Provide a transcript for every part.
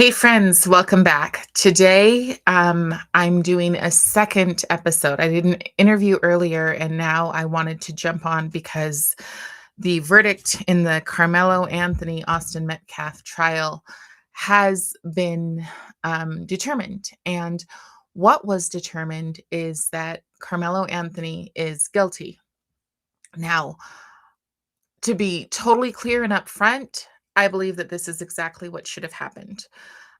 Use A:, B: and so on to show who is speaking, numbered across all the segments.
A: Hey friends, welcome back. Today, I'm doing a second episode. I did an interview earlier, and now I wanted to jump on because the verdict in the Carmelo Anthony Austin Metcalf trial has been determined. And what was determined is that Carmelo Anthony is guilty. Now, to be totally clear and upfront, I believe that this is exactly what should have happened.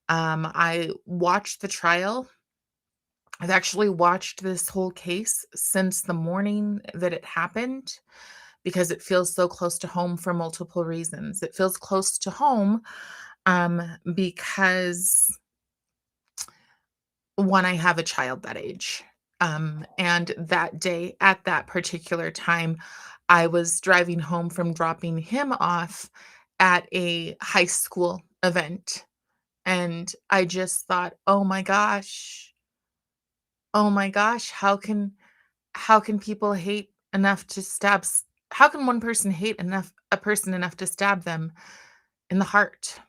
A: I watched the trial. I've actually watched this whole case since the morning that it happened because it feels so close to home for multiple reasons. It feels close to home because one, I have a child that age. And that day, at that particular time, I was driving home from dropping him off at a high school event. And I just thought, oh my gosh, how can people hate enough to how can one person hate enough a person enough to stab them in the heart?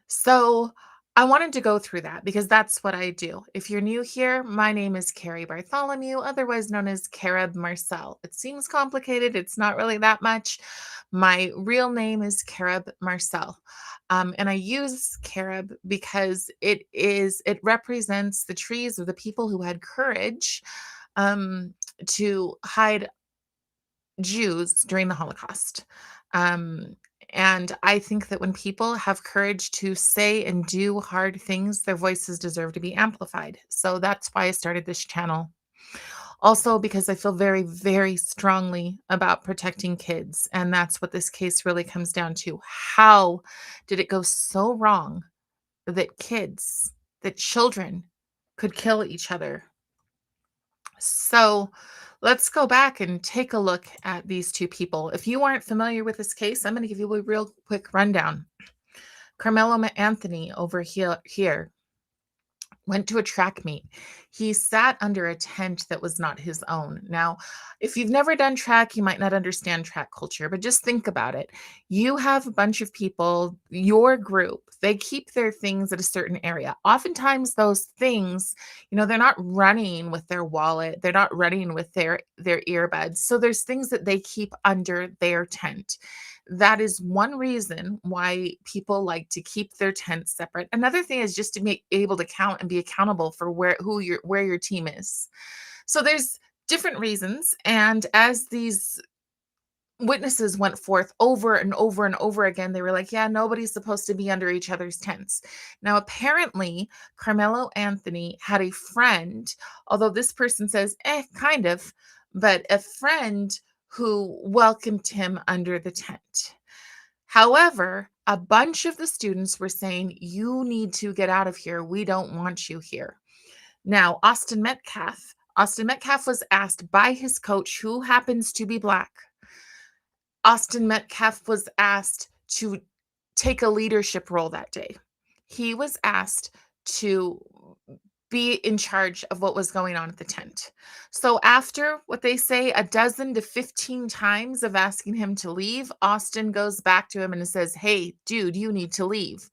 A: So I wanted to go through that because that's what I do. If you're new here, my name is Carrie Bartholomew, otherwise known as Carib Marcel. It seems complicated, it's not really that much. My real name is Carib Marcel. And I use Carib because it represents the trees of the people who had courage to hide Jews during the Holocaust. Um, and I think that when people have courage to say and do hard things, their voices deserve to be amplified. So that's why I started this channel. Also, because I feel very, very strongly about protecting kids. And that's what this case really comes down to. How did it go so wrong that children could kill each other? So let's go back and take a look at these two people. If you aren't familiar with this case, I'm going to give you a real quick rundown. Carmelo Anthony over here went to a track meet. He sat under a tent that was not his own. Now, if you've never done track, you might not understand track culture, but just think about it. You have a bunch of people, your group, they keep their things at a certain area. Oftentimes those things, they're not running with their wallet, they're not running with their earbuds. So there's things that they keep under their tent. That is one reason why people like to keep their tents separate. Another thing is just to be able to count and be accountable for where your team is. So there's different reasons, and as these witnesses went forth over and over and over again, they were like, yeah, nobody's supposed to be under each other's tents. Now, apparently, Carmelo Anthony had a friend, although this person says, kind of, but a friend who welcomed him under the tent. However, a bunch of the students were saying, you need to get out of here. We don't want you here. Now, Austin Metcalf was asked by his coach, who happens to be Black. Austin Metcalf was asked to take a leadership role that day. He was asked to be in charge of what was going on at the tent. So after what they say, a dozen to 15 times of asking him to leave, Austin goes back to him and says, hey, dude, you need to leave.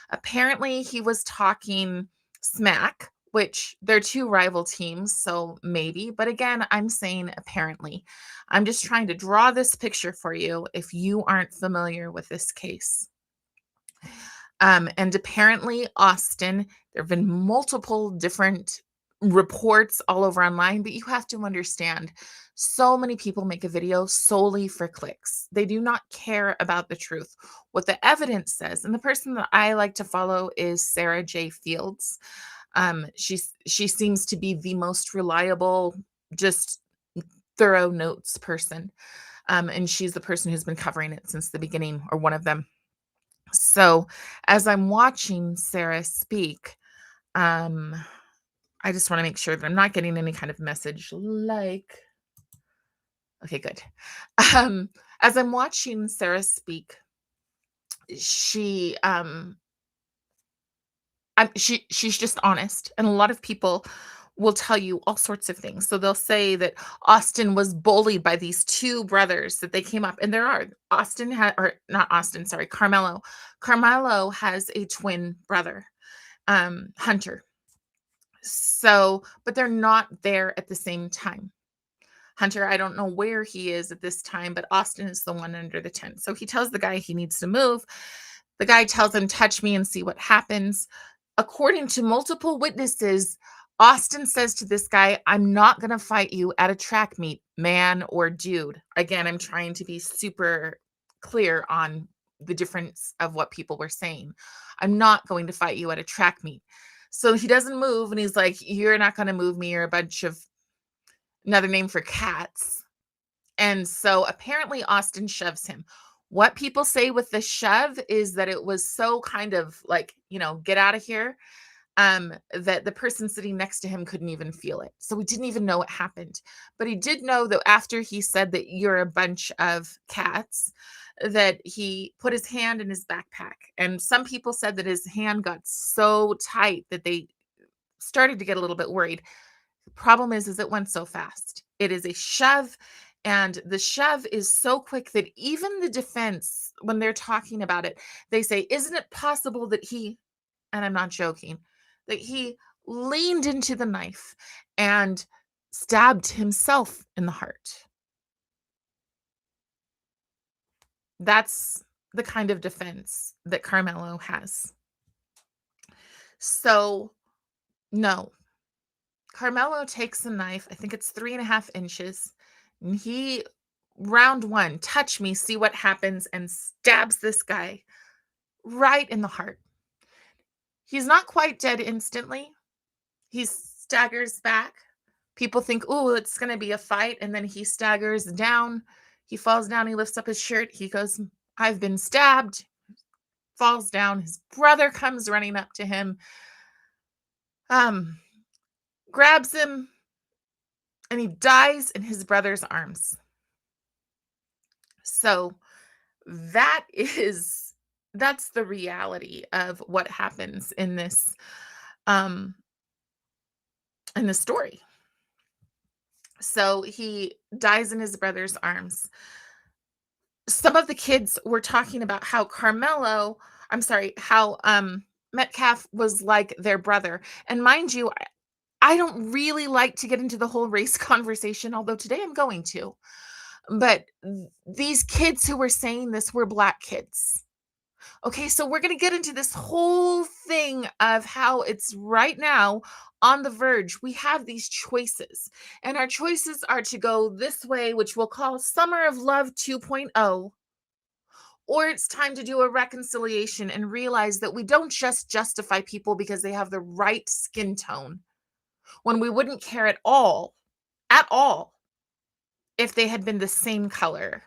A: Apparently, he was talking smack, which they're two rival teams, so maybe. But again, I'm saying apparently. I'm just trying to draw this picture for you if you aren't familiar with this case. And apparently, Austin, there have been multiple different reports all over online, but you have to understand so many people make a video solely for clicks. They do not care about the truth. What the evidence says, and the person that I like to follow is Sarah J. Fields. She seems to be the most reliable, just thorough notes person. And she's the person who's been covering it since the beginning, or one of them. So as I'm watching Sarah speak, I just want to make sure that I'm not getting any kind of message like, okay, good. As I'm watching Sarah speak, she she's just honest, and a lot of people will tell you all sorts of things. So they'll say that Austin was bullied by these two brothers that they came up, and there are Austin had or not Austin, sorry, Carmelo. Carmelo has a twin brother, Hunter. So, but they're not there at the same time. Hunter, I don't know where he is at this time, but Austin is the one under the tent. So he tells the guy he needs to move. The guy tells him, touch me and see what happens. According to multiple witnesses, Austin says to this guy, I'm not going to fight you at a track meet, man or dude. Again, I'm trying to be super clear on the difference of what people were saying. I'm not going to fight you at a track meet. So he doesn't move and he's like, you're not going to move me. You're a bunch of another name for cats. And so apparently Austin shoves him. What people say with the shove is that it was so kind of like, get out of here, that the person sitting next to him couldn't even feel it. So he didn't even know what happened. But he did know that after he said that you're a bunch of cats, that he put his hand in his backpack. And some people said that his hand got so tight that they started to get a little bit worried. The problem is it went so fast. It is a shove, and the shove is so quick that even the defense, when they're talking about it, they say, isn't it possible that he, and I'm not joking, that he leaned into the knife and stabbed himself in the heart? That's the kind of defense that Carmelo has. So, no, Carmelo takes a knife, I think it's 3.5 inches, and he, round one, touch me, see what happens, and stabs this guy right in the heart. He's not quite dead instantly. He staggers back. People think, oh, it's going to be a fight. And then he staggers down. He falls down. He lifts up his shirt. He goes, I've been stabbed. Falls down. His brother comes running up to him, grabs him, and he dies in his brother's arms. So that's the reality of what happens um in this story. So he dies in his brother's arms. Some of the kids were talking about how Metcalf was like their brother. And mind you, I don't really like to get into the whole race conversation, although today I'm going to. But these kids who were saying this were Black kids. Okay, so we're going to get into this whole thing of how it's right now on the verge. We have these choices, and our choices are to go this way, which we'll call Summer of Love 2.0, or it's time to do a reconciliation and realize that we don't just justify people because they have the right skin tone, when we wouldn't care at all, if they had been the same color.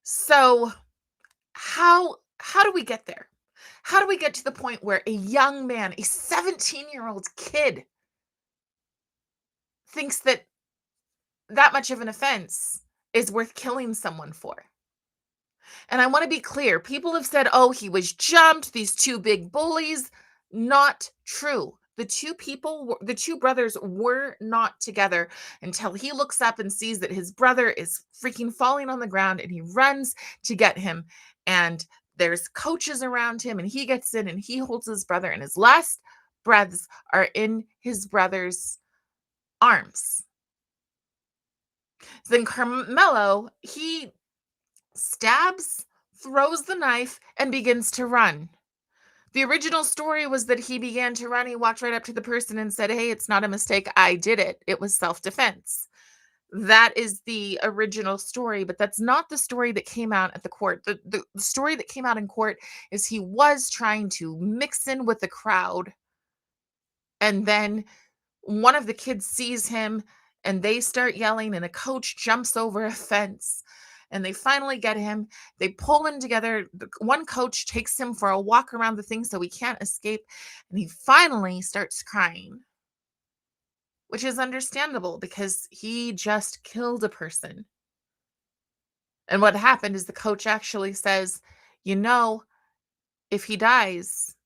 A: So how do we get there? How do we get to the point where a young man, a 17-year-old kid, thinks that that much of an offense is worth killing someone for? And I want to be clear. People have said, oh, he was jumped, these two big bullies. Not true. The two brothers were not together until he looks up and sees that his brother is freaking falling on the ground, and he runs to get him. And there's coaches around him, and he gets in and he holds his brother, and his last breaths are in his brother's arms. Then Carmelo, he stabs, throws the knife, and begins to run. The original story was that he began to run. He walked right up to the person and said, hey, it's not a mistake. I did it. It was self-defense. That is the original story, but that's not the story that came out at the court. The story that came out in court is he was trying to mix in with the crowd. And then one of the kids sees him and they start yelling, and a coach jumps over a fence, and they finally get him. They pull him together. One coach takes him for a walk around the thing so he can't escape, and he finally starts crying, which is understandable because he just killed a person. And what happened is the coach actually says, if he dies,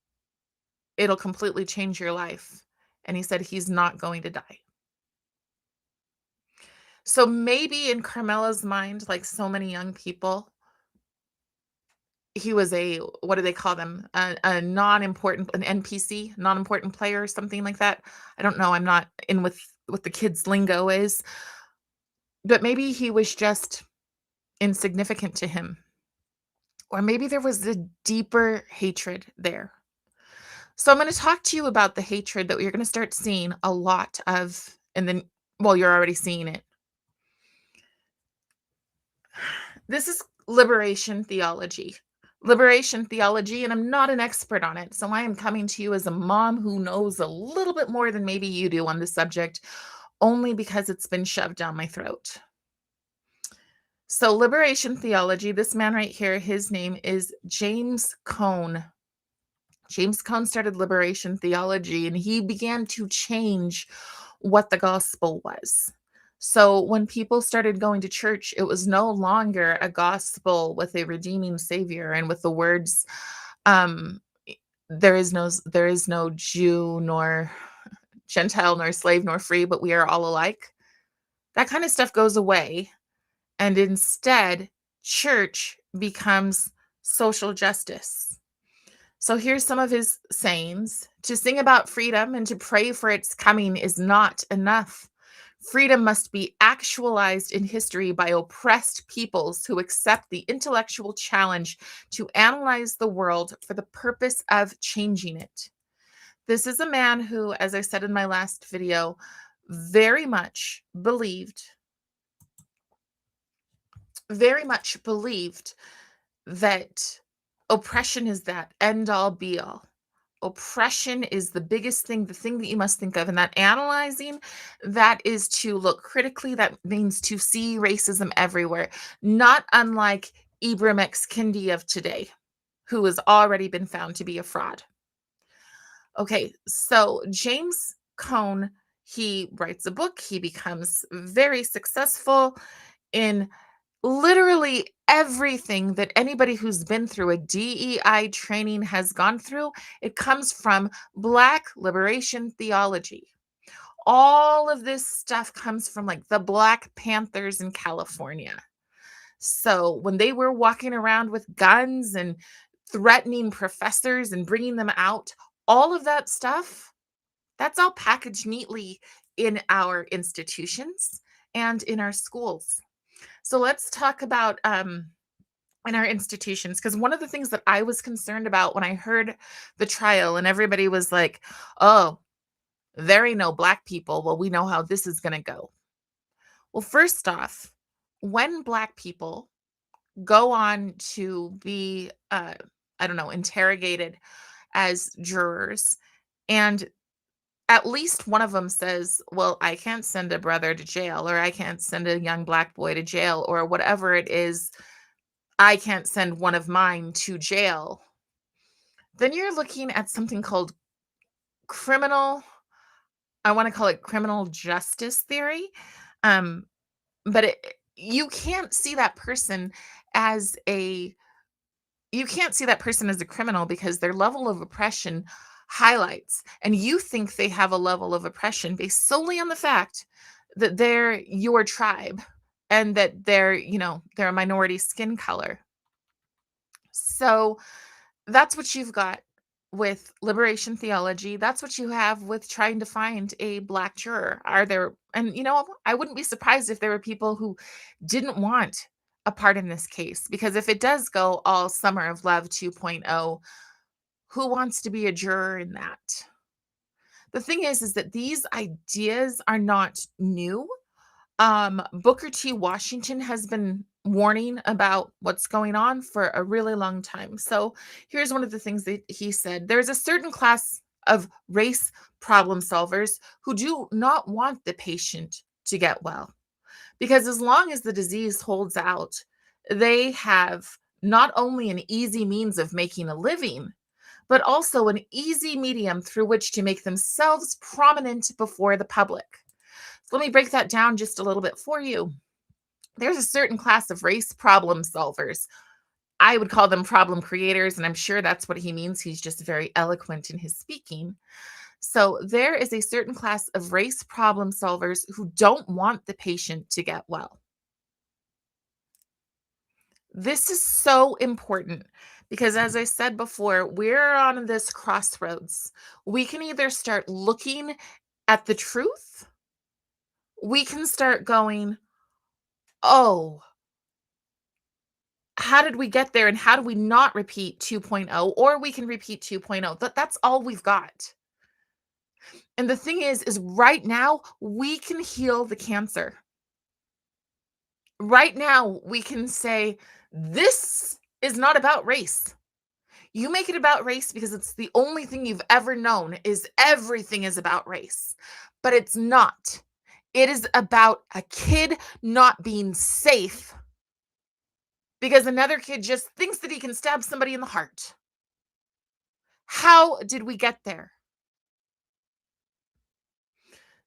A: it'll completely change your life. and he said he's not going to die. So maybe in Carmela's mind, like so many young people, he was a, what do they call them? A non-important, an NPC, non-important player or something like that. I don't know. I'm not in with what the kids' lingo is, but maybe he was just insignificant to him. Or maybe there was a deeper hatred there. So I'm going to talk to you about the hatred that you're going to start seeing a lot of, and then, well, you're already seeing it. This is liberation theology. Liberation theology, and I'm not an expert on it. So I am coming to you as a mom who knows a little bit more than maybe you do on the subject, only because it's been shoved down my throat. So, liberation theology, this man right here, his name is James Cone. James Cone started liberation theology and he began to change what the gospel was. So when people started going to church, it was no longer a gospel with a redeeming savior and with the words, um, there is no Jew nor Gentile nor slave nor free, but we are all alike. That kind of stuff goes away. And instead, church becomes social justice. So here's some of his sayings. To sing about freedom and to pray for its coming is not enough. Freedom must be actualized in history by oppressed peoples who accept the intellectual challenge to analyze the world for the purpose of changing it. This is a man who, as I said in my last video, very much believed, that oppression is that end all be all. Oppression is the biggest thing, the thing that you must think of. And that analyzing, that is to look critically. That means to see racism everywhere, not unlike Ibram X. Kendi of today, who has already been found to be a fraud. Okay, so James Cone, he writes a book. He becomes very successful in literally everything that anybody who's been through a DEI training has gone through. It comes from Black liberation theology. All of this stuff comes from like the Black Panthers in California. So when they were walking around with guns and threatening professors and bringing them out, all of that stuff, that's all packaged neatly in our institutions and in our schools. So let's talk about in our institutions, because one of the things that I was concerned about when I heard the trial and everybody was like, oh, there ain't no Black people. Well, we know how this is going to go. Well, first off, when Black people go on to be, I don't know, interrogated as jurors, and at least one of them says, well, I can't send a brother to jail, or I can't send a young Black boy to jail, or whatever it is, I can't send one of mine to jail, then you're looking at something called criminal, I want to call it criminal justice theory. Um, but you can't see that person as a criminal because their level of oppression highlights, and you think they have a level of oppression based solely on the fact that they're your tribe and that they're a minority skin color. So that's what you've got with liberation theology. That's what you have with trying to find a Black juror. And I wouldn't be surprised if there were people who didn't want a part in this case, because if it does go all Summer of Love 2.0, who wants to be a juror in that? The thing is that these ideas are not new. Booker T. Washington has been warning about what's going on for a really long time. So here's one of the things that he said. There's a certain class of race problem solvers who do not want the patient to get well, because as long as the disease holds out, they have not only an easy means of making a living, but also an easy medium through which to make themselves prominent before the public. So let me break that down just a little bit for you. There's a certain class of race problem solvers. I would call them problem creators, and I'm sure that's what he means. He's just very eloquent in his speaking. So there is a certain class of race problem solvers who don't want the patient to get well. This is so important because, as I said before, we're on this crossroads. We can either start looking at the truth, we can start going, oh, how did we get there and how do we not repeat 2.0, or we can repeat 2.0. That's all we've got. And the thing is right now we can heal the cancer. Right now we can say this is not about race. You make it about race because it's the only thing you've ever known is everything is about race. But it's not. It is about a kid not being safe because another kid just thinks that he can stab somebody in the heart. How did we get there?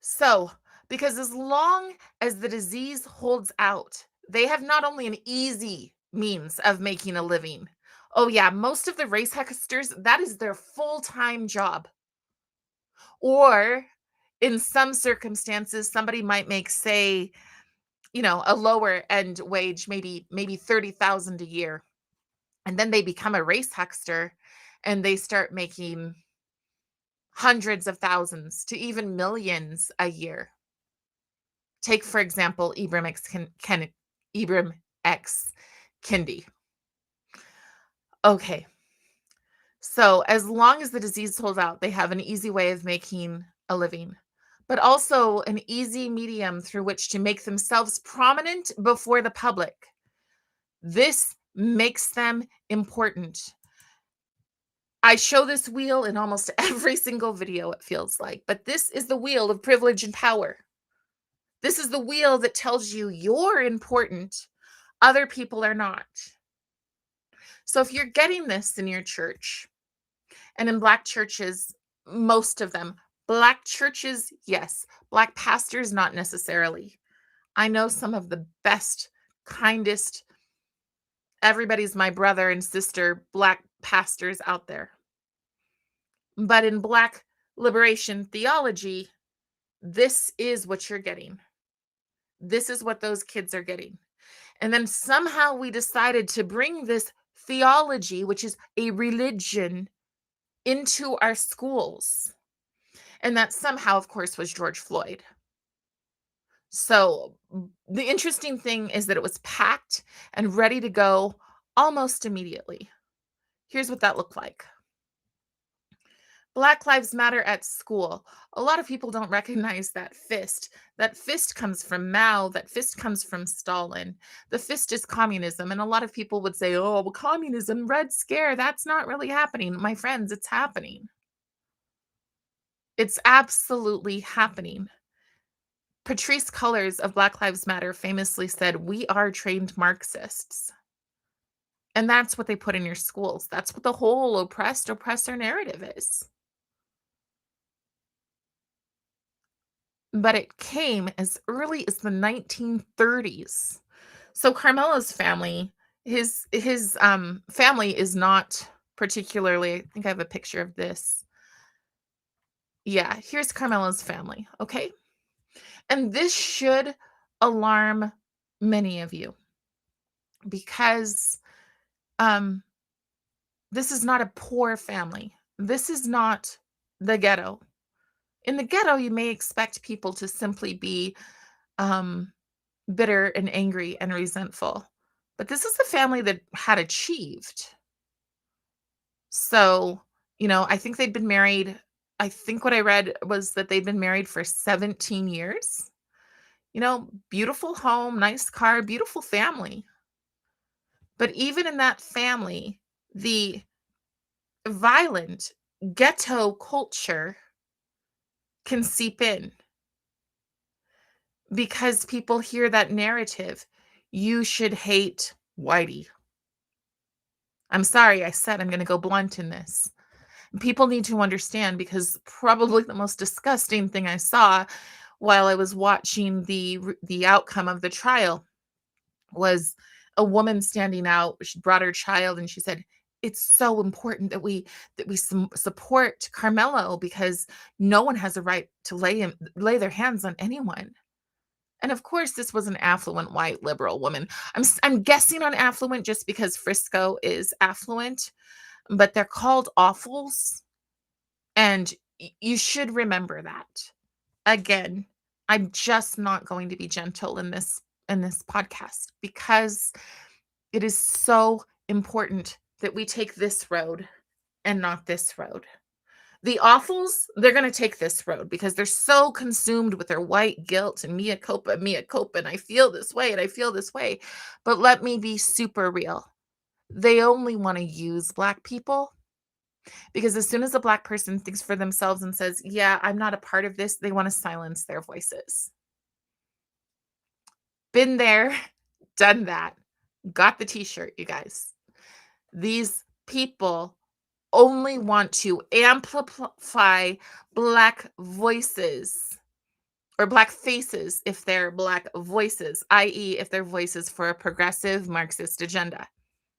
A: So, because as long as the disease holds out, they have not only an easy means of making a living. Oh, yeah, most of the race hucksters, that is their full time job. Or in some circumstances, somebody might make, say, a lower end wage, maybe 30,000 a year. And then they become a race huckster and they start making hundreds of thousands to even millions a year. Take, for example, Ibram X. Kendi. Okay, so as long as the disease holds out, they have an easy way of making a living, but also an easy medium through which to make themselves prominent before the public. This makes them important. I show this wheel in almost every single video, it feels like, but this is the wheel of privilege and power. This is the wheel that tells you you're important, other people are not. So if you're getting this in your church, and in Black churches, most of them, Black churches, yes, Black pastors, not necessarily. I know some of the best, kindest, everybody's my brother and sister, Black pastors out there. But in Black liberation theology, this is what you're getting. This is what those kids are getting. And then somehow we decided to bring this theology, which is a religion, into our schools. And that somehow, of course, was George Floyd. So the interesting thing is that it was packed and ready to go almost immediately. Here's what that looked like. Black Lives Matter at school. A lot of people don't recognize that fist. That fist comes from Mao. That fist comes from Stalin. The fist is communism. And a lot of people would say, oh, well, communism, Red Scare, that's not really happening. My friends, it's happening. It's absolutely happening. Patrisse Cullors of Black Lives Matter famously said, we are trained Marxists. And that's what they put in your schools. That's what the whole oppressed oppressor narrative is. But it came as early as the 1930s. So Carmelo's family, his family is not particularly, I think I have a picture of this. Yeah, here's Carmelo's family, okay? And this should alarm many of you because um this is not a poor family. This is not the ghetto. In the ghetto, you may expect people to simply be um bitter and angry and resentful. But this is a family that had achieved. So, I think they'd been married. I think what I read was that they'd been married for 17 years. Beautiful home, nice car, beautiful family. But even in that family, the violent ghetto culture can seep in because people hear that narrative. You should hate Whitey. I'm sorry, I said I'm going to go blunt in this. People need to understand because probably the most disgusting thing I saw while I was watching the outcome of the trial was a woman standing out. She brought her child and she said, it's so important that we support Carmelo because no one has a right to lay their hands on anyone. And of course, this was an affluent white liberal woman. I'm guessing on affluent just because Frisco is affluent, but they're called awfuls, and you should remember that. Again, I'm just not going to be gentle in this podcast because it is so important that we take this road and not this road. The awfuls, they're going to take this road because they're so consumed with their white guilt and mea culpa, and I feel this way and I feel this way. But let me be super real. They only want to use Black people because as soon as a Black person thinks for themselves and says, yeah, I'm not a part of this, they want to silence their voices. Been there, done that. Got the t-shirt, you guys. These people only want to amplify Black voices or Black faces if they're Black voices, i.e., if they're voices for a progressive Marxist agenda.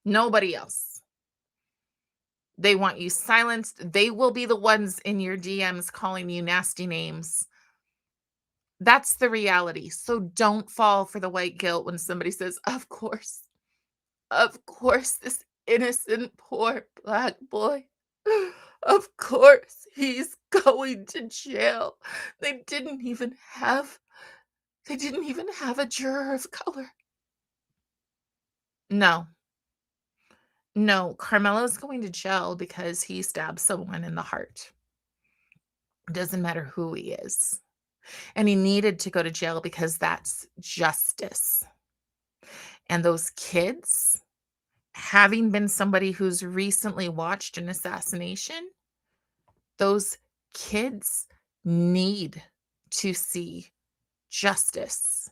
A: Nobody else. They want you silenced. They will be the ones in your DMs calling you nasty names. That's the reality. So don't fall for the white guilt when somebody says, of course, this innocent poor Black boy. Of course, he's going to jail. They didn't even have a juror of color. No. No, Carmelo's going to jail because he stabbed someone in the heart. It doesn't matter who he is. And he needed to go to jail because that's justice. And those kids, having been somebody who's recently watched an assassination, those kids need to see justice.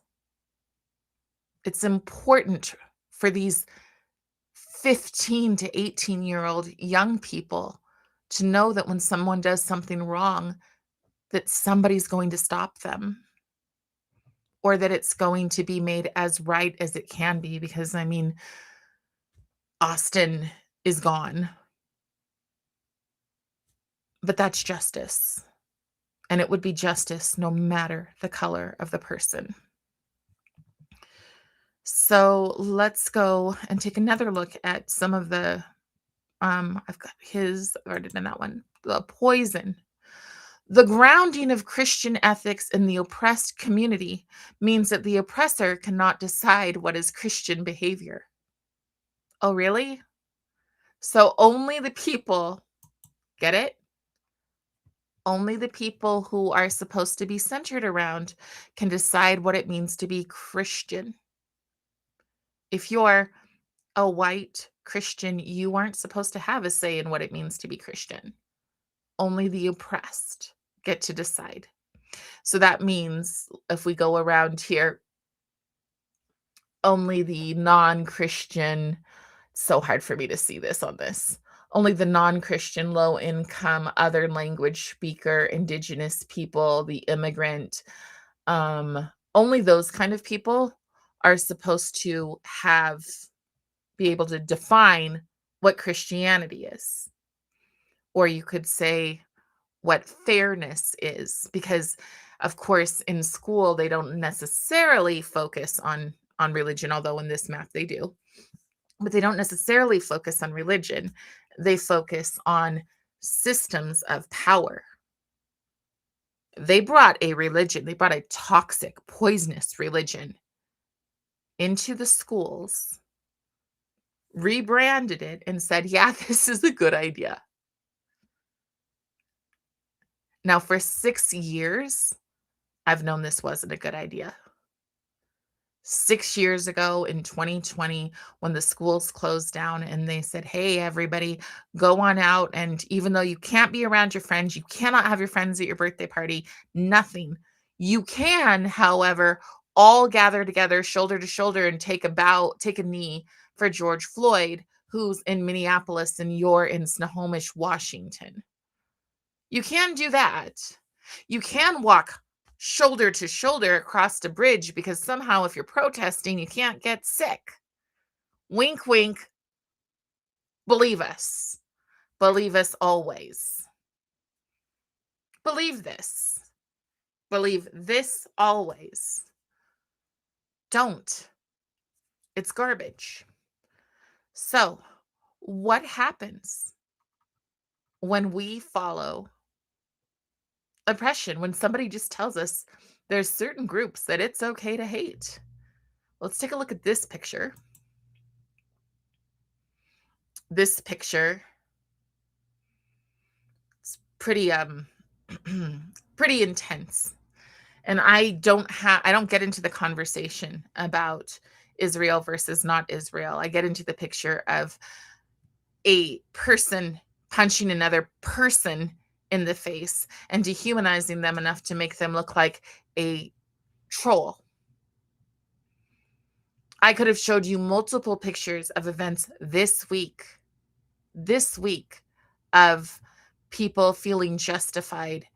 A: It's important for these 15 to 18-year-old young people to know that when someone does something wrong, that somebody's going to stop them or that it's going to be made as right as it can be because, I mean, Austin is gone. But that's justice. And it would be justice no matter the color of the person. So let's go and take another look at some of the I've got his already done that one. The poison. The grounding of Christian ethics in the oppressed community means that the oppressor cannot decide what is Christian behavior. Oh, really? So only the people, get it? Only the people who are supposed to be centered around can decide what it means to be Christian. If you're a white Christian, you aren't supposed to have a say in what it means to be Christian. Only the oppressed get to decide. So that means if we go around here, only the non-Christian, it's so hard for me to see this on this. Only the non-Christian, low income, other language speaker, indigenous people, the immigrant, only those kind of people are supposed to be able to define what Christianity is. Or you could say what fairness is, because of course in school they don't necessarily focus on religion, although in this math they do. But they don't necessarily focus on religion. They focus on systems of power. They brought a toxic, poisonous religion into the schools, rebranded it, and said, yeah, this is a good idea. Now, for 6 years, I've known this wasn't a good idea. 6 years ago in 2020, when the schools closed down and they said, hey, everybody, go on out. And even though you can't be around your friends, you cannot have your friends at your birthday party, nothing. You can, however, all gather together shoulder to shoulder and take a knee for George Floyd, who's in Minneapolis and you're in Snohomish, Washington. You can do that. You can walk shoulder to shoulder across the bridge because somehow if you're protesting, you can't get sick. Wink, wink. Believe us. Believe us always. Believe this. Believe this always. Don't. It's garbage. So, what happens when we follow oppression? When somebody just tells us there's certain groups that it's okay to hate? Let's take a look at this picture. This picture is pretty pretty intense. And I don't get into the conversation about Israel versus not Israel. I get into the picture of a person punching another person in the face and dehumanizing them enough to make them look like a troll. I could have showed you multiple pictures of events this week of people feeling justified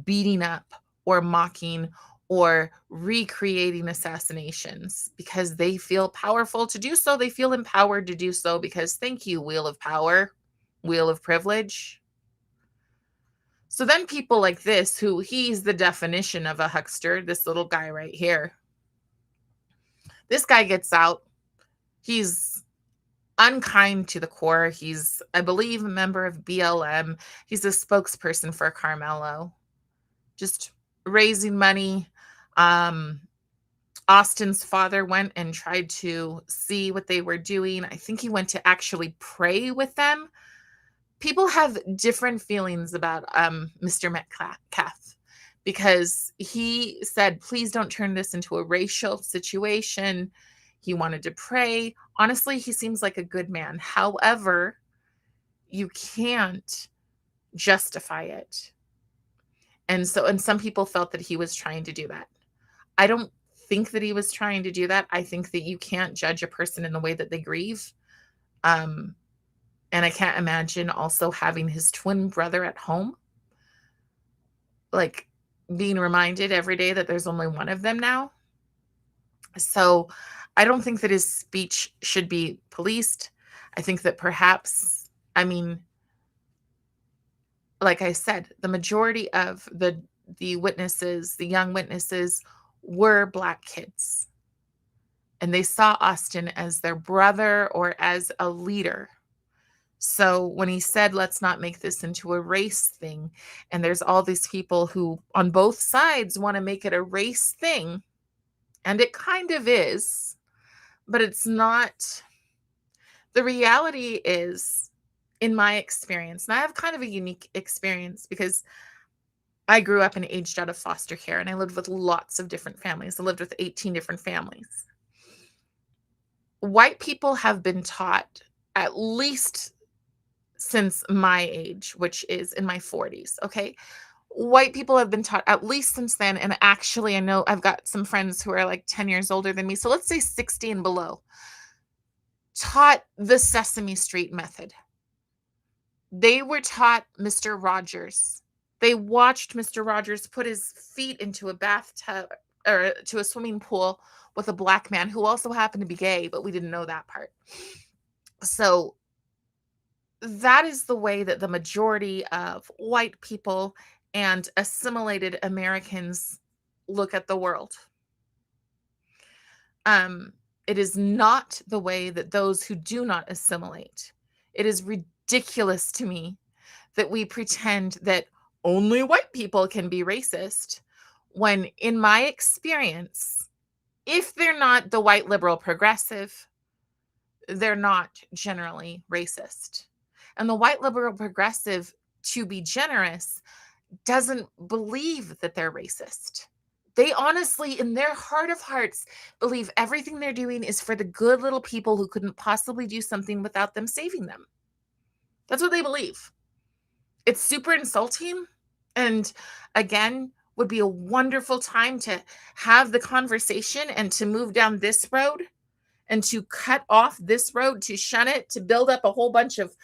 A: beating up or mocking or recreating assassinations because they feel powerful to do so. They feel empowered to do so because, thank you, wheel of power, wheel of privilege. So then people like this, who he's the definition of a huckster, this little guy right here, this guy gets out. He's unkind to the core. He's, I believe, a member of BLM. He's a spokesperson for Carmelo, just raising money. Austin's father went and tried to see what they were doing. I think he went to actually pray with them. People have different feelings about Mr. Metcalf because he said, please don't turn this into a racial situation. He wanted to pray. Honestly, he seems like a good man. However, you can't justify it. And some people felt that he was trying to do that. I don't think that he was trying to do that. I think that you can't judge a person in the way that they grieve. And I can't imagine also having his twin brother at home, like being reminded every day that there's only one of them now. So I don't think that his speech should be policed. I think that perhaps, I mean, like I said, the majority of the witnesses, the young witnesses, were Black kids. And they saw Austin as their brother or as a leader. So when he said, let's not make this into a race thing, and there's all these people who on both sides want to make it a race thing, and it kind of is, but it's not. The reality is, in my experience, and I have kind of a unique experience because I grew up and aged out of foster care, and I lived with lots of different families. I lived with 18 different families. White people have been taught, at least since my age, which is in my 40s, okay? White people have been taught at least since then, and actually I know I've got some friends who are like 10 years older than me, so let's say 60 and below, taught the Sesame Street method. They were taught Mr. Rogers. They watched Mr. Rogers put his feet into a bathtub or to a swimming pool with a Black man who also happened to be gay, but we didn't know that part. So that is the way that the majority of white people and assimilated Americans look at the world. It is not the way that those who do not assimilate. It is ridiculous to me that we pretend that only white people can be racist when, in my experience, if they're not the white liberal progressive, they're not generally racist. And the white liberal progressive, to be generous, doesn't believe that they're racist. They honestly, in their heart of hearts, believe everything they're doing is for the good little people who couldn't possibly do something without them saving them. That's what they believe. It's super insulting. And again, would be a wonderful time to have the conversation and to move down this road and to cut off this road, to shun it, to build up a whole bunch of,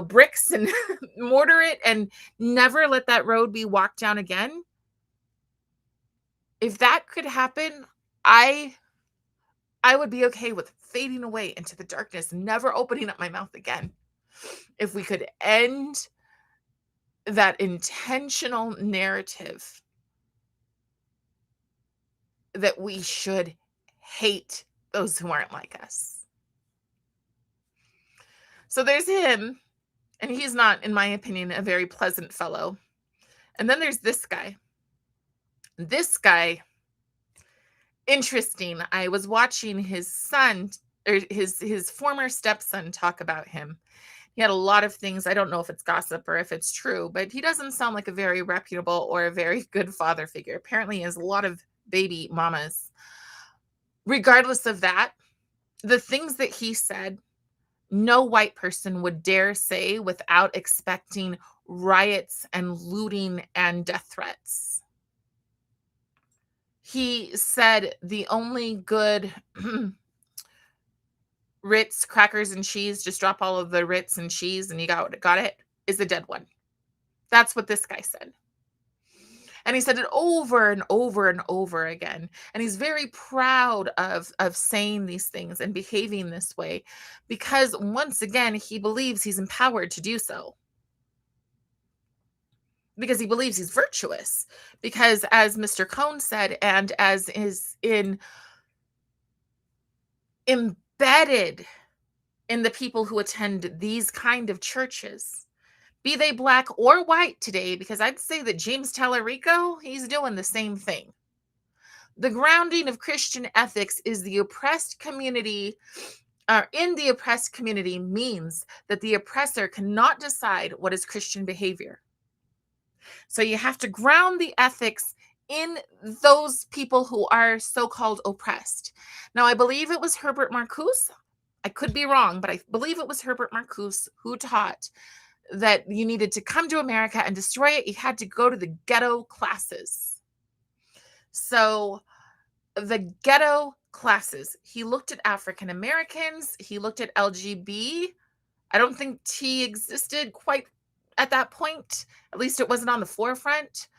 A: bricks and mortar it and never let that road be walked down again. If that could happen, I would be okay with fading away into the darkness, never opening up my mouth again. If we could end that intentional narrative that we should hate those who aren't like us. So there's him, and he's not, in my opinion, a very pleasant fellow. And then there's this guy. This guy, interesting. I was watching his son, or his former stepson, talk about him. He had a lot of things. I don't know if it's gossip or if it's true, but he doesn't sound like a very reputable or a very good father figure. Apparently, he has a lot of baby mamas. Regardless of that, the things that he said, no white person would dare say without expecting riots and looting and death threats. He said the only good Ritz crackers and cheese, just drop all of the Ritz and cheese and you got it, is a dead one. That's what this guy said. And he said it over and over and over again. And he's very proud of saying these things and behaving this way because, once again, he believes he's empowered to do so. Because he believes he's virtuous. Because, as Mr. Cohn said, and as is embedded in the people who attend these kind of churches, be they black or white today, because I'd say that James Tallarico, he's doing the same thing. The grounding of Christian ethics is the oppressed community, in the oppressed community means that the oppressor cannot decide what is Christian behavior. So you have to ground the ethics in those people who are so-called oppressed. Now, I believe it was Herbert Marcuse. I could be wrong, but I believe it was Herbert Marcuse who taught that you needed to come to America and destroy it. You had to go to the ghetto classes. So the ghetto classes, he looked at African Americans, he looked at LGB. I don't think T existed quite at that point. At least it wasn't on the forefront.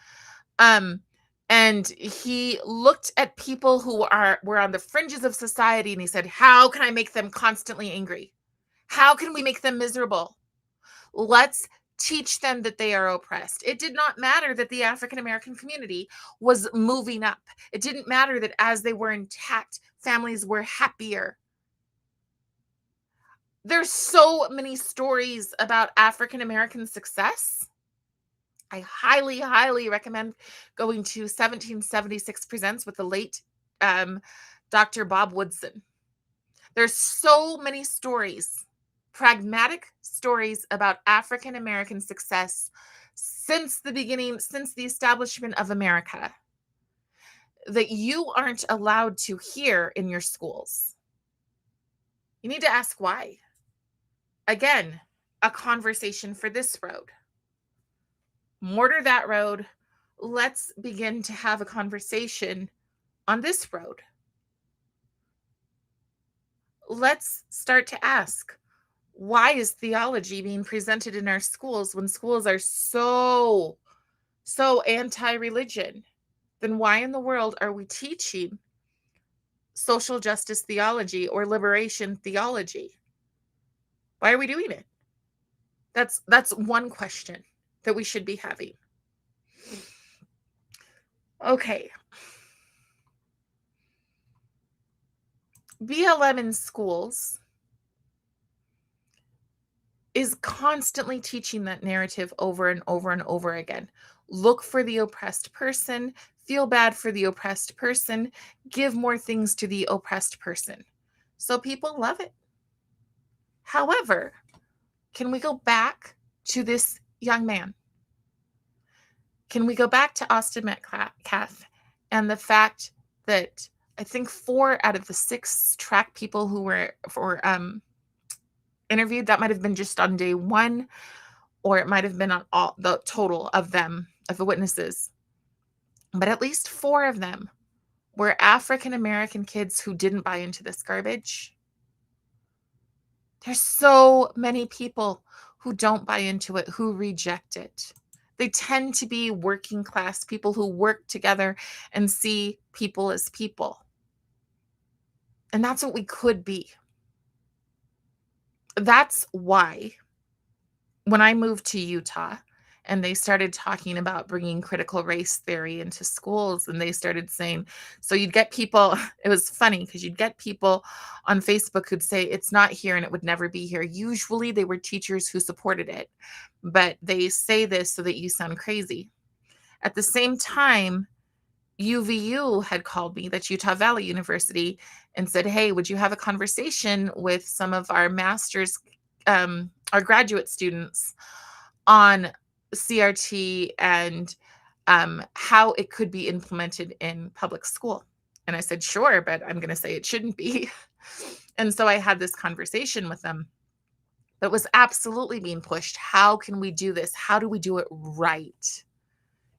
A: And he looked at people who were on the fringes of society, and he said, how can I make them constantly angry? How can we make them miserable? Let's teach them that they are oppressed. It did not matter that the African American community was moving up. It didn't matter that as they were intact, families were happier. There's so many stories about African American success. I highly, highly recommend going to 1776 Presents with the late Dr. Bob Woodson. There's so many stories, pragmatic stories about African American success since the beginning, since the establishment of America, that you aren't allowed to hear in your schools. You need to ask why. Again, a conversation for this road. Mortar that road. Let's begin to have a conversation on this road. Let's start to ask, why is theology being presented in our schools when schools are so anti-religion? Then why in the world are we teaching social justice theology or liberation theology? Why are we doing it? That's one question that we should be having. Okay. BLM in schools is constantly teaching that narrative over and over and over again. Look for the oppressed person, feel bad for the oppressed person, give more things to the oppressed person. So people love it. However, can we go back to this young man? Can we go back to Austin Metcalf and the fact that I think 4 out of the 6 track people who were interviewed, that might have been just on day 1, or it might have been on all the total of them, of the witnesses. But at least 4 of them were African American kids who didn't buy into this garbage. There's so many people who don't buy into it, who reject it. They tend to be working class people who work together and see people as people. And that's what we could be. That's why When I moved to Utah and they started talking about bringing critical race theory into schools, and they started saying, so you'd get people, it was funny because you'd get people on Facebook who'd say it's not here and it would never be here. Usually they were teachers who supported it, but they say this so that you sound crazy. At the same time, UVU had called me, that's Utah Valley University, and said, hey, would you have a conversation with some of our master's, our graduate students on CRT and how it could be implemented in public school? And I said, sure, but I'm going to say it shouldn't be. And so I had this conversation with them that was absolutely being pushed. How can we do this? How do we do it right?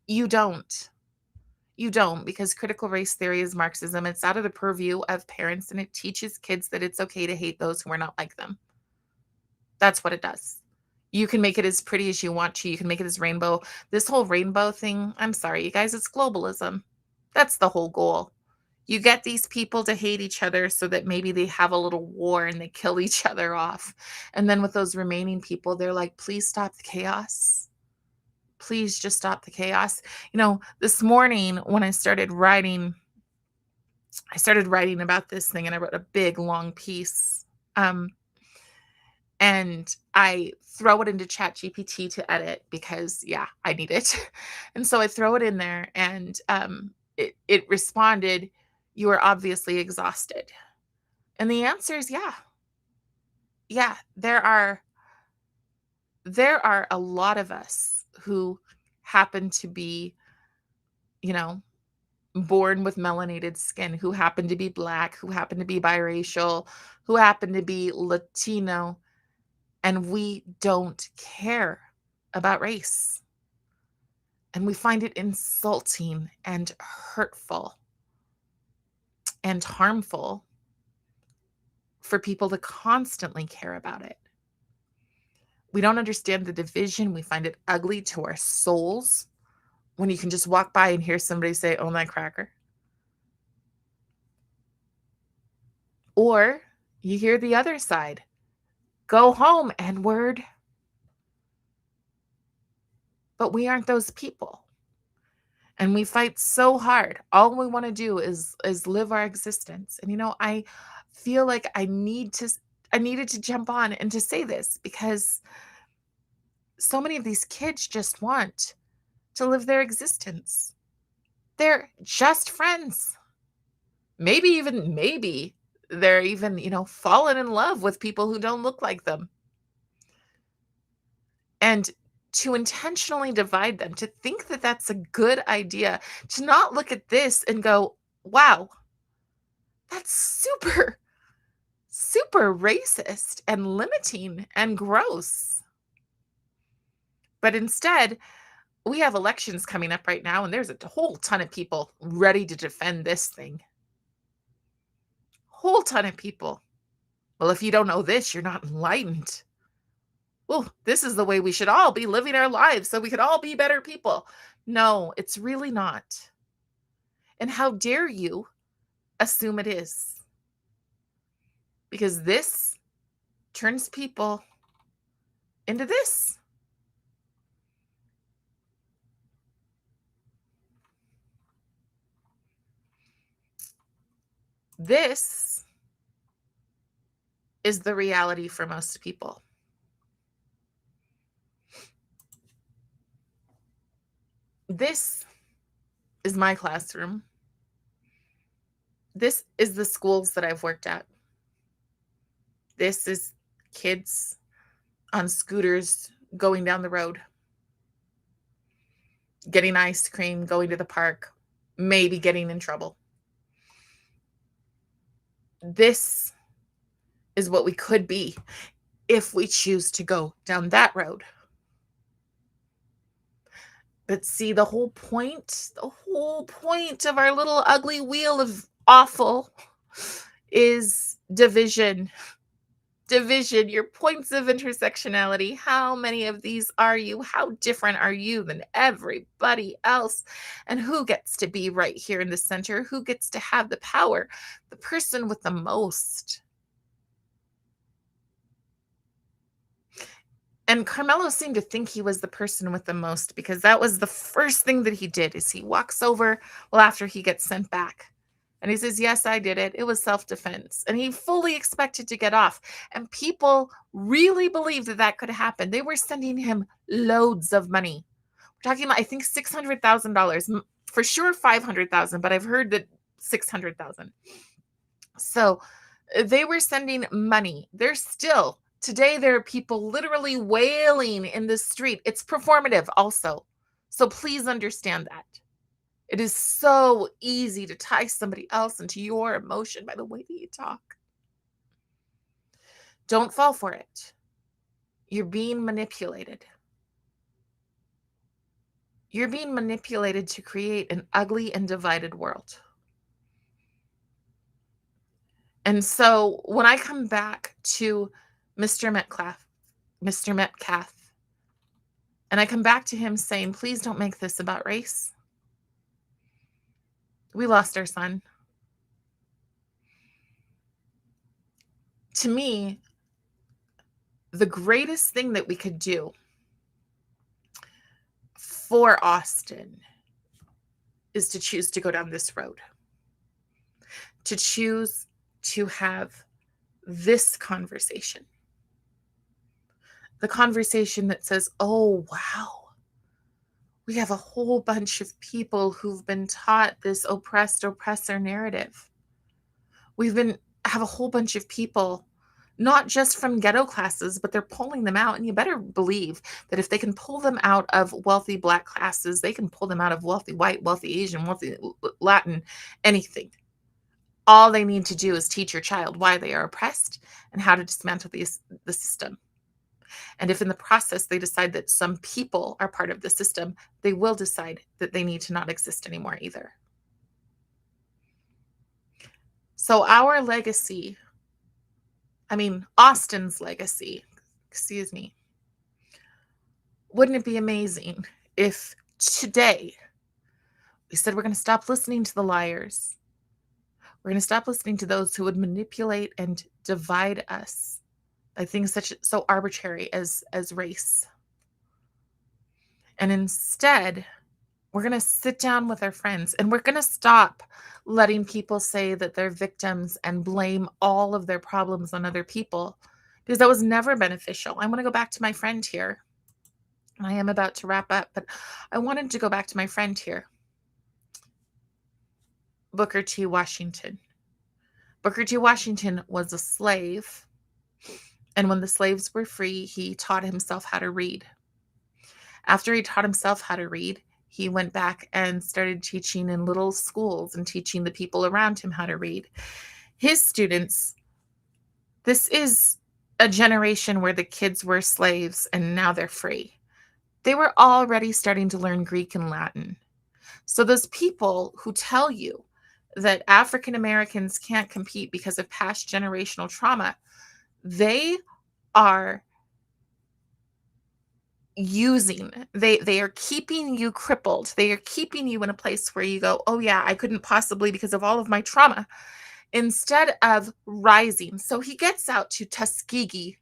A: You don't. You don't, because critical race theory is Marxism. It's out of the purview of parents, and it teaches kids that it's okay to hate those who are not like them. That's what it does. You can make it as pretty as you want to. You can make it as rainbow. This whole rainbow thing, I'm sorry, you guys, it's globalism. That's the whole goal. You get these people to hate each other so that maybe they have a little war and they kill each other off. And then with those remaining people, they're like, please stop the chaos. Please just stop the chaos. This morning when I started writing about this thing, and I wrote a big long piece. And I throw it into Chat GPT to edit because, yeah, I need it. And so I throw it in there, and it responded, you are obviously exhausted. And the answer is yeah. Yeah, there are a lot of us who happen to be, you know, born with melanated skin, who happen to be Black, who happen to be biracial, who happen to be Latino, and we don't care about race. And we find it insulting and hurtful and harmful for people to constantly care about it. We don't understand the division. We find it ugly to our souls when you can just walk by and hear somebody say, "Oh, that cracker." Or you hear the other side, "Go home, N-word." But we aren't those people. And we fight so hard. All we want to do is live our existence. And I feel like I needed to jump on and to say this, because so many of these kids just want to live their existence. They're just friends. Maybe they're even, fallen in love with people who don't look like them. And to intentionally divide them, to think that that's a good idea, to not look at this and go, wow, that's super, super racist and limiting and gross. But instead, we have elections coming up right now, and there's a whole ton of people ready to defend this thing. Whole ton of people. Well, if you don't know this, you're not enlightened. Well, this is the way we should all be living our lives so we could all be better people. No, it's really not. And how dare you assume it is? Because this turns people into this. This is the reality for most people. This is my classroom. This is the schools that I've worked at. This is kids on scooters going down the road, getting ice cream, going to the park, maybe getting in trouble. This is what we could be if we choose to go down that road. But see, the whole point of our little ugly wheel of awful is division. Division, your points of intersectionality. How many of these are you? How different are you than everybody else? And who gets to be right here in the center? Who gets to have the power? The person with the most. And Carmelo seemed to think he was the person with the most because that was the first thing that he did is he walks over, well, after he gets sent back. And he says, "Yes, I did it. It was self-defense." And he fully expected to get off. And people really believed that that could happen. They were sending him loads of money. We're talking about, I think, $600,000. For sure 500,000, but I've heard that 600,000. So they were sending money. There's still today there are people literally wailing in the street. It's performative also. So please understand that. It is so easy to tie somebody else into your emotion by the way that you talk. Don't fall for it. You're being manipulated. You're being manipulated to create an ugly and divided world. And so when I come back to Mr. Metcalf, and I come back to him saying, please don't make this about race. We lost our son. To me, the greatest thing that we could do for Austin is to choose to go down this road, to choose to have this conversation. The conversation that says, oh, wow, we have a whole bunch of people who've been taught this oppressor narrative. Have a whole bunch of people, not just from ghetto classes, but they're pulling them out. And you better believe that if they can pull them out of wealthy Black classes, they can pull them out of wealthy white, wealthy Asian, wealthy Latin, anything. All they need to do is teach your child why they are oppressed and how to dismantle the system. And if in the process they decide that some people are part of the system, they will decide that they need to not exist anymore either. So our legacy, Austin's legacy, excuse me, wouldn't it be amazing if today we said we're going to stop listening to the liars. We're going to stop listening to those who would manipulate and divide us by things so arbitrary as race. And instead, we're going to sit down with our friends and we're going to stop letting people say that they're victims and blame all of their problems on other people, because that was never beneficial. I want to go back to my friend here. I am about to wrap up, but I wanted to go back to my friend here, Booker T. Washington. Booker T. Washington was a slave, and when the slaves were free, he taught himself how to read. After he taught himself how to read, he went back and started teaching in little schools and teaching the people around him how to read. His students, this is a generation where the kids were slaves and now they're free. They were already starting to learn Greek and Latin. So those people who tell you that African Americans can't compete because of past generational trauma, they are they are keeping you crippled. They are keeping you in a place where you go, oh yeah, I couldn't possibly because of all of my trauma, instead of rising. So he gets out to Tuskegee,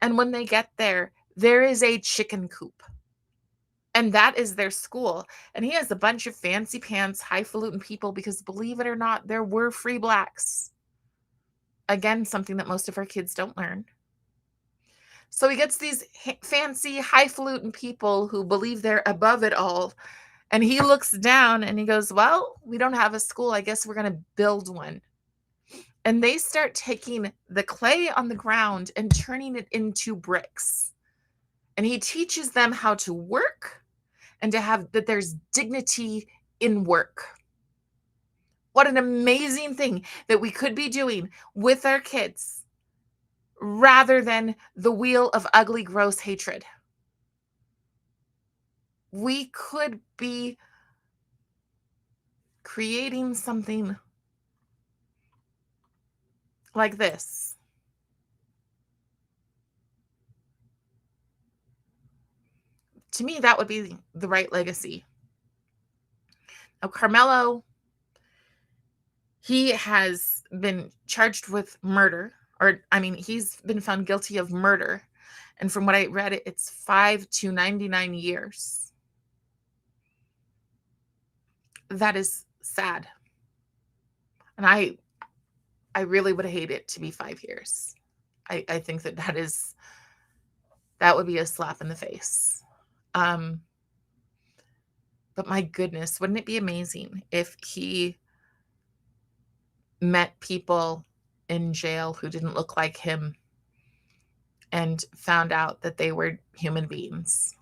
A: and when they get there, there is a chicken coop. And that is their school. And he has a bunch of fancy pants, highfalutin people, because believe it or not, there were free Blacks. Again, something that most of our kids don't learn. So he gets these fancy, highfalutin people who believe they're above it all. And he looks down and he goes, well, we don't have a school. I guess we're going to build one. And they start taking the clay on the ground and turning it into bricks. And he teaches them how to work and to have that there's dignity in work. What an amazing thing that we could be doing with our kids rather than the wheel of ugly, gross hatred. We could be creating something like this. To me, that would be the right legacy. Now, Carmelo, he has been charged with murder, he's been found guilty of murder. And from what I read, it's 5 to 99 years. That is sad. And I really would hate it to be 5 years. I think that would be a slap in the face. But my goodness, wouldn't it be amazing if he met people in jail who didn't look like him and found out that they were human beings?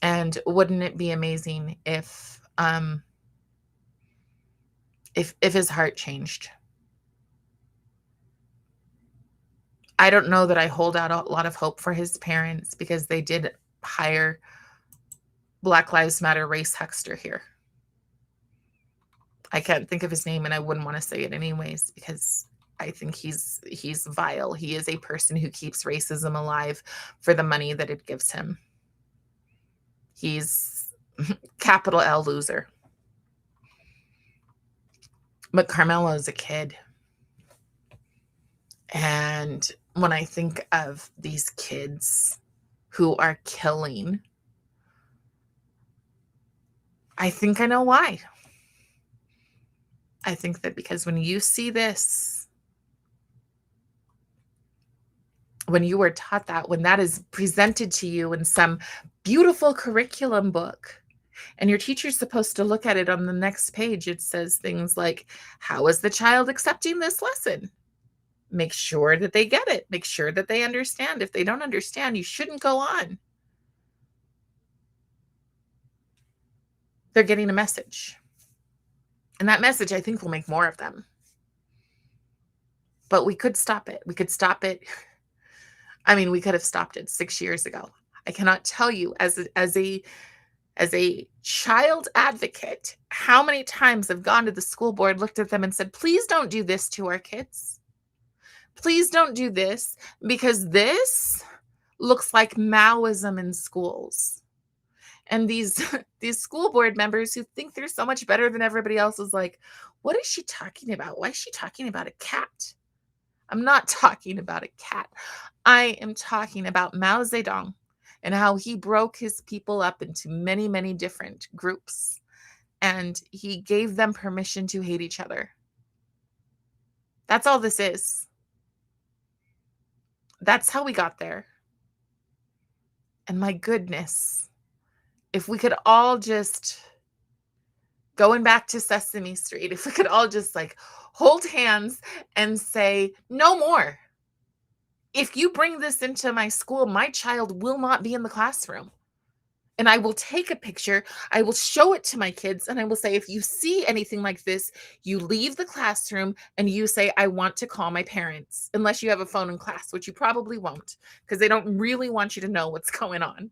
A: And wouldn't it be amazing if his heart changed? I don't know that I hold out a lot of hope for his parents, because they did hire Black Lives Matter race huckster here. I can't think of his name, and I wouldn't want to say it anyways, because I think he's vile. He is a person who keeps racism alive for the money that it gives him. He's capital L loser. But Carmelo's a kid. And when I think of these kids who are killing, I think I know why. I think that because when you see this, when you were taught that, when that is presented to you in some beautiful curriculum book, and your teacher's supposed to look at it on the next page, it says things like, how is the child accepting this lesson? Make sure that they get it. Make sure that they understand. If they don't understand, you shouldn't go on. They're getting a message. And that message, I think, will make more of them. But we could stop it. We could stop it. I mean, we could have stopped it 6 years ago. I cannot tell you, as a child advocate, how many times I've gone to the school board, looked at them and said, please don't do this to our kids. Please don't do this, because this looks like Maoism in schools. And these school board members who think they're so much better than everybody else is like, what is she talking about? Why is she talking about a cat? I'm not talking about a cat. I am talking about Mao Zedong and how he broke his people up into many, many different groups. And he gave them permission to hate each other. That's all this is. That's how we got there. And my goodness, if we could all just, going back to Sesame Street, if we could all just like hold hands and say, no more. If you bring this into my school, my child will not be in the classroom. And I will take a picture, I will show it to my kids, and I will say, if you see anything like this, you leave the classroom and you say, I want to call my parents, unless you have a phone in class, which you probably won't, because they don't really want you to know what's going on.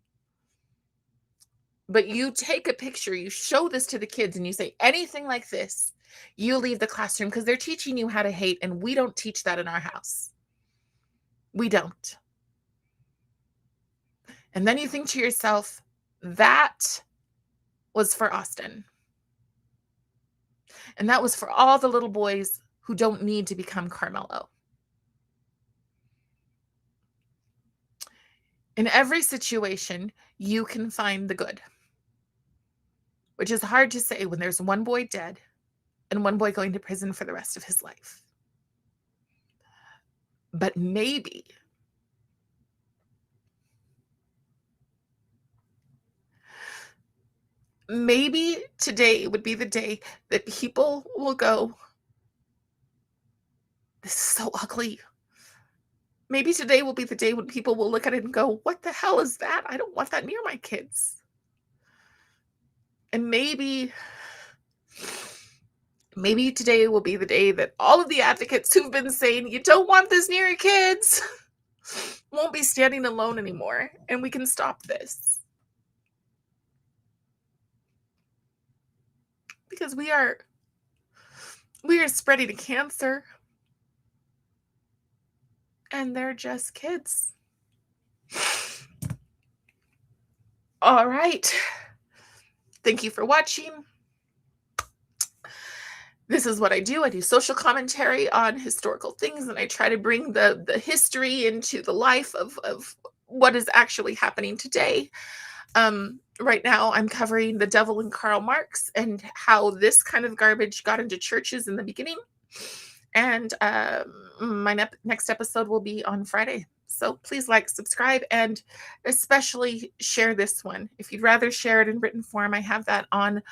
A: But you take a picture, you show this to the kids, and you say, anything like this, you leave the classroom, because they're teaching you how to hate, and we don't teach that in our house. We don't. And then you think to yourself, that was for Austin. And that was for all the little boys who don't need to become Carmelo. In every situation, you can find the good, which is hard to say when there's one boy dead and one boy going to prison for the rest of his life. But maybe today would be the day that people will go, this is so ugly. Maybe today will be the day when people will look at it and go, what the hell is that? I don't want that near my kids. And maybe today will be the day that all of the advocates who've been saying, you don't want this near your kids, won't be standing alone anymore, and we can stop this. Because we are spreading cancer, and they're just kids. All right. Thank you for watching. this is what I do. I do social commentary on historical things, and I try to bring the history into the life of what is actually happening today. Right now, I'm covering the devil and Karl Marx and how this kind of garbage got into churches in the beginning. And my next episode will be on Friday. So please like, subscribe, and especially share this one. If you'd rather share it in written form, I have that on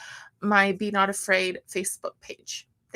A: my Be Not Afraid Facebook page.